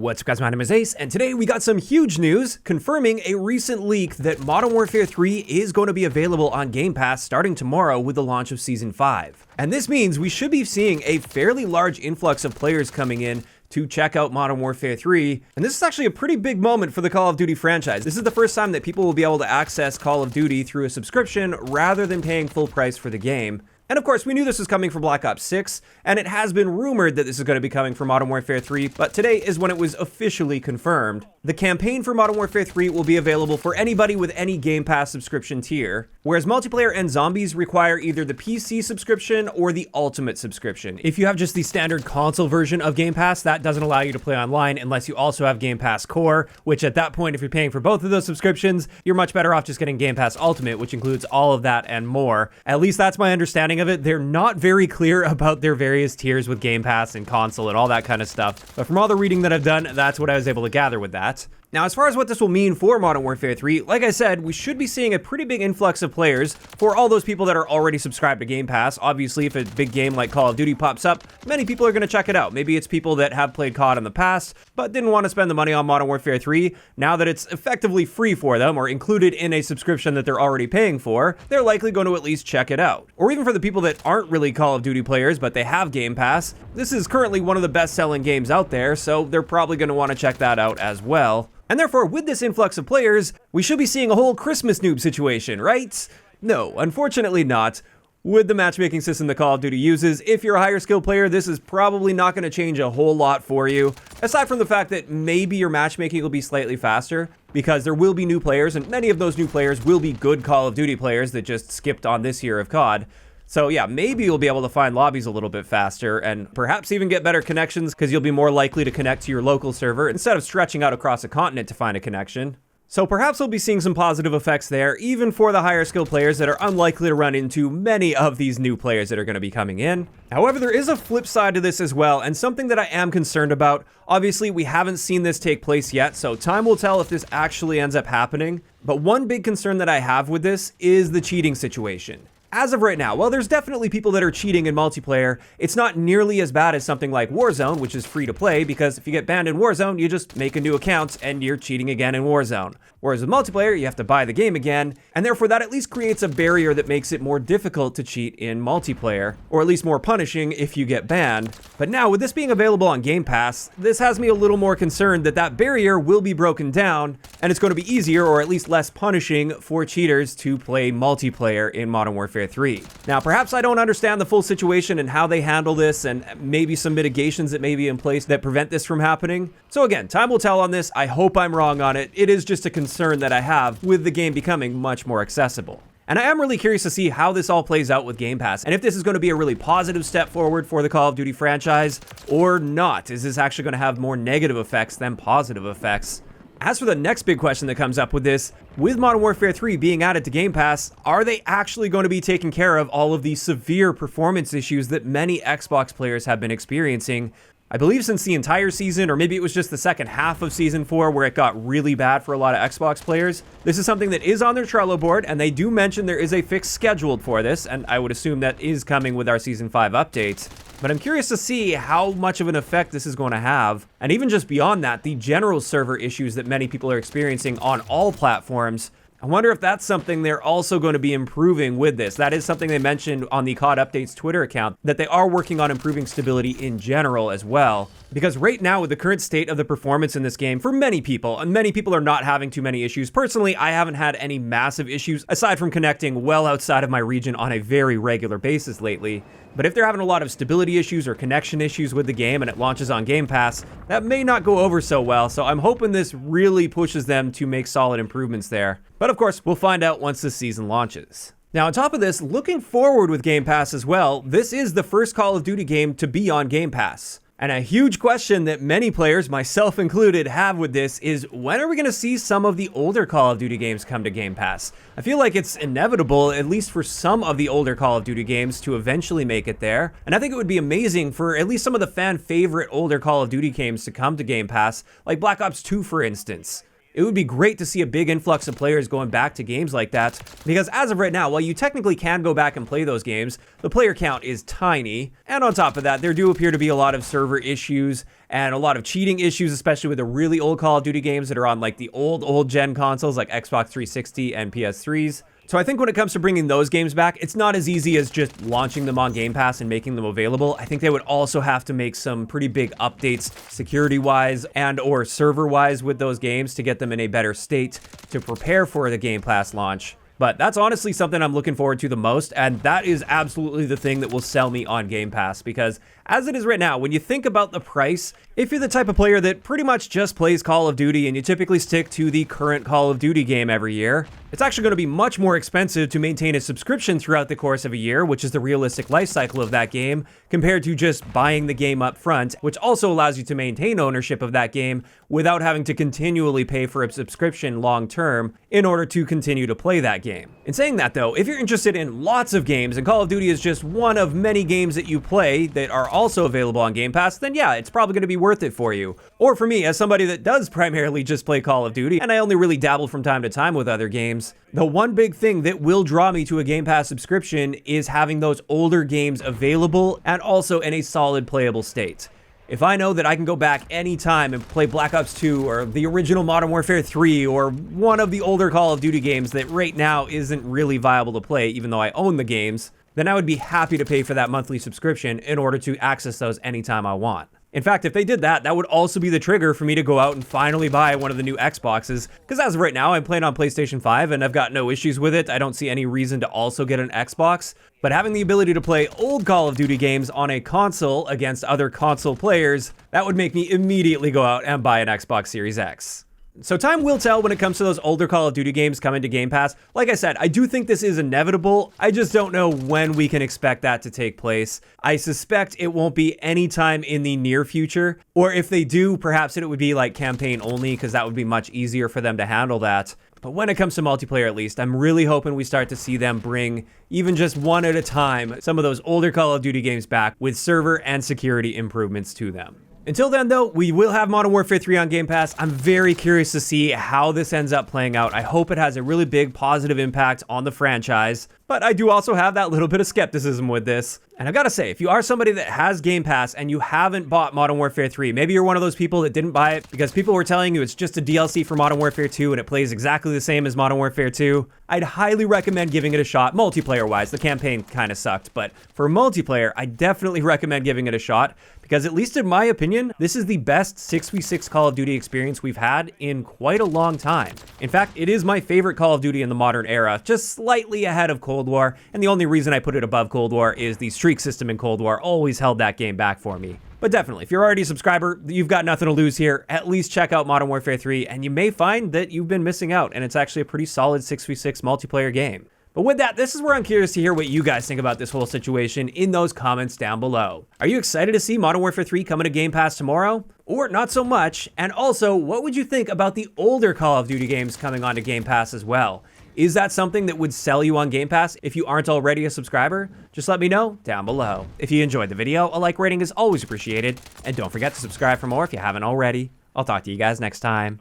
What's up guys, my name is Ace, and today we got some huge news confirming a recent leak that Modern Warfare 3 is going to be available on Game Pass starting tomorrow with the launch of Season 5. And this means we should be seeing a fairly large influx of players coming in to check out Modern Warfare 3, and this is actually a pretty big moment for the Call of Duty franchise. This is the first time that people will be able to access Call of Duty through a subscription rather than paying full price for the game. And of course, we knew this was coming for Black Ops 6, and it has been rumored that this is going to be coming for Modern Warfare 3, but today is when it was officially confirmed. The campaign for Modern Warfare 3 will be available for anybody with any Game Pass subscription tier, whereas multiplayer and zombies require either the PC subscription or the Ultimate subscription. If you have just the standard console version of Game Pass, that doesn't allow you to play online unless you also have Game Pass Core, which at that point, if you're paying for both of those subscriptions, you're much better off just getting Game Pass Ultimate, which includes all of that and more. At least that's my understanding of it. They're not very clear about their various tiers with Game Pass and console and all that kind of stuff, but from all the reading that I've done, that's what I was able to gather with that. Now, as far as what this will mean for Modern Warfare 3, like I said, we should be seeing a pretty big influx of players for all those people that are already subscribed to Game Pass. Obviously, if a big game like Call of Duty pops up, many people are going to check it out. Maybe it's people that have played COD in the past, but didn't want to spend the money on Modern Warfare 3. Now that it's effectively free for them, or included in a subscription that they're already paying for, they're likely going to at least check it out. Or even for the people that aren't really Call of Duty players, but they have Game Pass, this is currently one of the best-selling games out there, so they're probably going to want to check that out as well. And therefore, with this influx of players, we should be seeing a whole Christmas noob situation, right? No, unfortunately not. With the matchmaking system that Call of Duty uses, if you're a higher skill player, this is probably not going to change a whole lot for you. Aside from the fact that maybe your matchmaking will be slightly faster, because there will be new players, and many of those new players will be good Call of Duty players that just skipped on this year of COD. So yeah, maybe you'll be able to find lobbies a little bit faster and perhaps even get better connections because you'll be more likely to connect to your local server instead of stretching out across a continent to find a connection. So perhaps we'll be seeing some positive effects there, even for the higher skill players that are unlikely to run into many of these new players that are going to be coming in. However, there is a flip side to this as well, and something that I am concerned about. Obviously, we haven't seen this take place yet, so time will tell if this actually ends up happening. But one big concern that I have with this is the cheating situation. As of right now, while there's definitely people that are cheating in multiplayer, it's not nearly as bad as something like Warzone, which is free to play, because if you get banned in Warzone, you just make a new account and you're cheating again in Warzone. Whereas with multiplayer, you have to buy the game again, and therefore that at least creates a barrier that makes it more difficult to cheat in multiplayer, or at least more punishing if you get banned. But now, with this being available on Game Pass, this has me a little more concerned that that barrier will be broken down, and it's going to be easier, or at least less punishing, for cheaters to play multiplayer in Modern Warfare 3. Now, perhaps I don't understand the full situation and how they handle this, and maybe some mitigations that may be in place that prevent this from happening. So again, time will tell on this. I hope I'm wrong on it. It is just a concern that I have with the game becoming much more accessible. And I am really curious to see how this all plays out with Game Pass, and if this is going to be a really positive step forward for the Call of Duty franchise, or not. Is this actually going to have more negative effects than positive effects? As for the next big question that comes up with this, with Modern Warfare 3 being added to Game Pass, are they actually going to be taking care of all of the severe performance issues that many Xbox players have been experiencing? I believe since the entire season, or maybe it was just the second half of Season 4 where it got really bad for a lot of Xbox players. This is something that is on their Trello board, and they do mention there is a fix scheduled for this, and I would assume that is coming with our Season 5 updates. But I'm curious to see how much of an effect this is going to have, and even just beyond that, the general server issues that many people are experiencing on all platforms. I wonder if that's something they're also going to be improving with this. That is something they mentioned on the COD Updates Twitter account, that they are working on improving stability in general as well. Because right now, with the current state of the performance in this game, for many people, and many people are not having too many issues. Personally, I haven't had any massive issues, aside from connecting well outside of my region on a very regular basis lately. But if they're having a lot of stability issues or connection issues with the game and it launches on Game Pass, that may not go over so well, so I'm hoping this really pushes them to make solid improvements there. But of course, we'll find out once this season launches. Now, on top of this, looking forward with Game Pass as well, this is the first Call of Duty game to be on Game Pass. And a huge question that many players, myself included, have with this is, when are we going to see some of the older Call of Duty games come to Game Pass? I feel like it's inevitable, at least for some of the older Call of Duty games, to eventually make it there. And I think it would be amazing for at least some of the fan favorite older Call of Duty games to come to Game Pass, like Black Ops 2 for instance. it would be great to see a big influx of players going back to games like that, because as of right now, while you technically can go back and play those games, the player count is tiny. And on top of that, there do appear to be a lot of server issues and a lot of cheating issues, especially with the really old Call of Duty games that are on like the old gen consoles like Xbox 360 and PS3s. So I think when it comes to bringing those games back, it's not as easy as just launching them on Game Pass and making them available. I think they would also have to make some pretty big updates security-wise and or server-wise with those games to get them in a better state to prepare for the Game Pass launch. But that's honestly something I'm looking forward to the most, and that is absolutely the thing that will sell me on Game Pass, because as it is right now, when you think about the price, if you're the type of player that pretty much just plays Call of Duty and you typically stick to the current Call of Duty game every year, it's actually going to be much more expensive to maintain a subscription throughout the course of a year, which is the realistic life cycle of that game, compared to just buying the game up front, which also allows you to maintain ownership of that game without having to continually pay for a subscription long term in order to continue to play that game. In saying that though, if you're interested in lots of games and Call of Duty is just one of many games that you play that are also available on Game Pass, then yeah, it's probably going to be worth it for you. Or for me, as somebody that does primarily just play Call of Duty, and I only really dabble from time to time with other games, the one big thing that will draw me to a Game Pass subscription is having those older games available and also in a solid playable state. If I know that I can go back anytime and play Black Ops 2 or the original Modern Warfare 3 or one of the older Call of Duty games that right now isn't really viable to play even though I own the games, then I would be happy to pay for that monthly subscription in order to access those anytime I want. In fact, if they did that, that would also be the trigger for me to go out and finally buy one of the new Xboxes, because as of right now, I'm playing on PlayStation 5 and I've got no issues with it. I don't see any reason to also get an Xbox, but having the ability to play old Call of Duty games on a console against other console players, that would make me immediately go out and buy an Xbox Series X. So time will tell when it comes to those older Call of Duty games coming to Game Pass. Like I said, I do think this is inevitable. I just don't know when we can expect that to take place. I suspect it won't be anytime in the near future, or if they do, perhaps it would be like campaign only, because that would be much easier for them to handle that. But when it comes to multiplayer, at least, I'm really hoping we start to see them bring, even just one at a time, some of those older Call of Duty games back with server and security improvements to them. Until then, though, we will have Modern Warfare 3 on Game Pass. I'm very curious to see how this ends up playing out. I hope it has a really big positive impact on the franchise, but I do also have that little bit of skepticism with this. And I've got to say, if you are somebody that has Game Pass and you haven't bought Modern Warfare 3, maybe you're one of those people that didn't buy it because people were telling you it's just a DLC for Modern Warfare 2 and it plays exactly the same as Modern Warfare 2, I'd highly recommend giving it a shot. Multiplayer-wise, the campaign kind of sucked, but for multiplayer, I definitely recommend giving it a shot, because at least in my opinion, this is the best 6v6 Call of Duty experience we've had in quite a long time. In fact, it is my favorite Call of Duty in the modern era, just slightly ahead of Cold War, and the only reason I put it above Cold War is the streak system in Cold War always held that game back for me. But definitely, if you're already a subscriber, you've got nothing to lose here. At least check out Modern Warfare 3, and you may find that you've been missing out, and it's actually a pretty solid 6v6 multiplayer game. But with that, this is where I'm curious to hear what you guys think about this whole situation in those comments down below. Are you excited to see Modern Warfare 3 coming to Game Pass tomorrow? Or not so much? And also, what would you think about the older Call of Duty games coming onto Game Pass as well? Is that something that would sell you on Game Pass if you aren't already a subscriber? Just let me know down below. If you enjoyed the video, a like rating is always appreciated. And don't forget to subscribe for more if you haven't already. I'll talk to you guys next time.